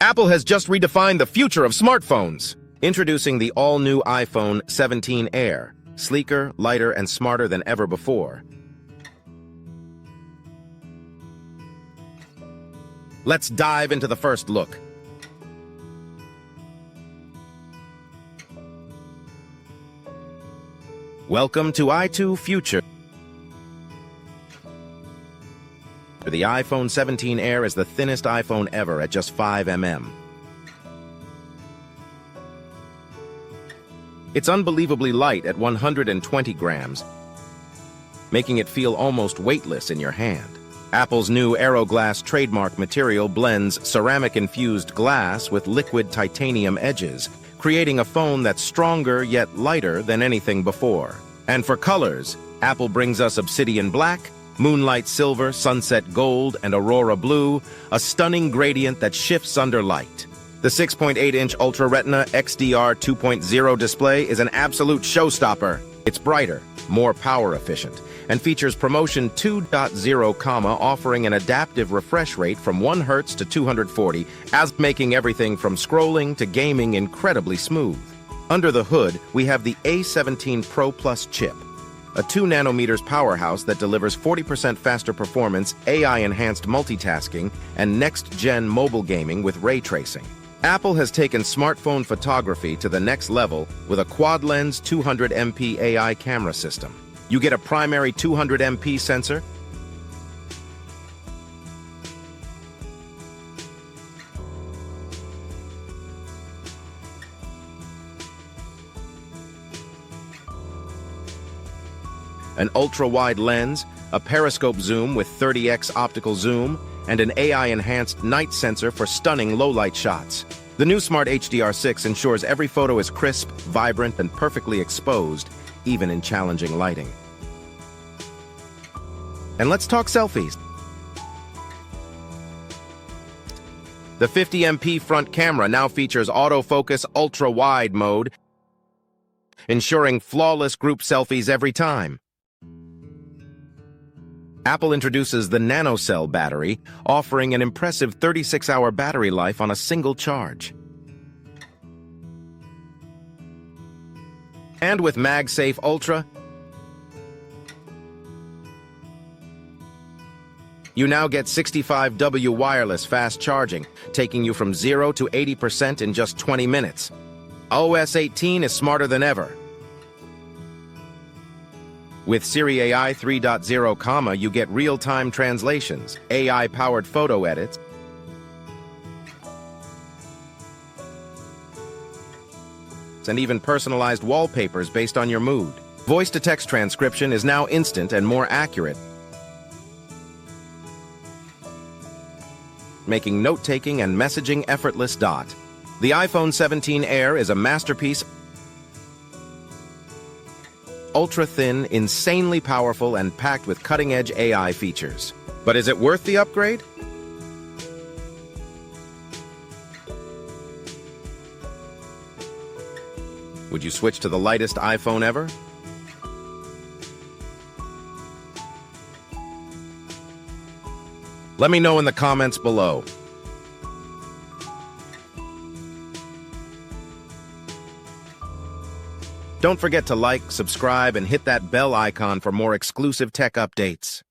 Apple has just redefined the future of smartphones. Introducing the all-new iPhone 17 Air, sleeker, lighter, and smarter than ever before. Let's dive into the first look. Welcome to Eye2Future. The iPhone 17 Air is the thinnest iPhone ever at just 5 mm. It's unbelievably light at 120 grams, making it feel almost weightless in your hand. Apple's new AeroGlass trademark material blends ceramic-infused glass with liquid titanium edges, creating a phone that's stronger yet lighter than anything before. And for colors, Apple brings us obsidian black, moonlight silver, sunset gold, and aurora blue, a stunning gradient that shifts under light. The 6.8-inch Ultra Retina XDR 2.0 display is an absolute showstopper. It's brighter, more power efficient, and features Promotion 2.0, offering an adaptive refresh rate from 1 Hz to 240, as making everything from scrolling to gaming incredibly smooth. Under the hood, we have the A17 Pro Plus chip, a 2 nanometers powerhouse that delivers 40% faster performance, AI-enhanced multitasking, and next-gen mobile gaming with ray tracing. Apple has taken smartphone photography to the next level with a quad-lens 200MP AI camera system. You get a primary 200MP sensor, an ultra-wide lens, a periscope zoom with 30x optical zoom, and an AI-enhanced night sensor for stunning low-light shots. The new Smart HDR6 ensures every photo is crisp, vibrant, and perfectly exposed, even in challenging lighting. And let's talk selfies. The 50MP front camera now features autofocus ultra-wide mode, ensuring flawless group selfies every time. Apple introduces the nanocell battery, offering an impressive 36-hour battery life on a single charge. And with MagSafe Ultra, you now get 65W wireless fast charging, taking you from 0 to 80% in just 20 minutes. OS 18 is smarter than ever. With Siri AI 3.0, you get real-time translations, AI-powered photo edits, and even personalized wallpapers based on your mood. Voice-to-text transcription is now instant and more accurate, making note-taking and messaging effortless. The iPhone 17 Air is a masterpiece, ultra-thin, insanely powerful, and packed with cutting-edge AI features. But is it worth the upgrade? Would you switch to the lightest iPhone ever? Let me know in the comments below. Don't forget to like, subscribe, and hit that bell icon for more exclusive tech updates.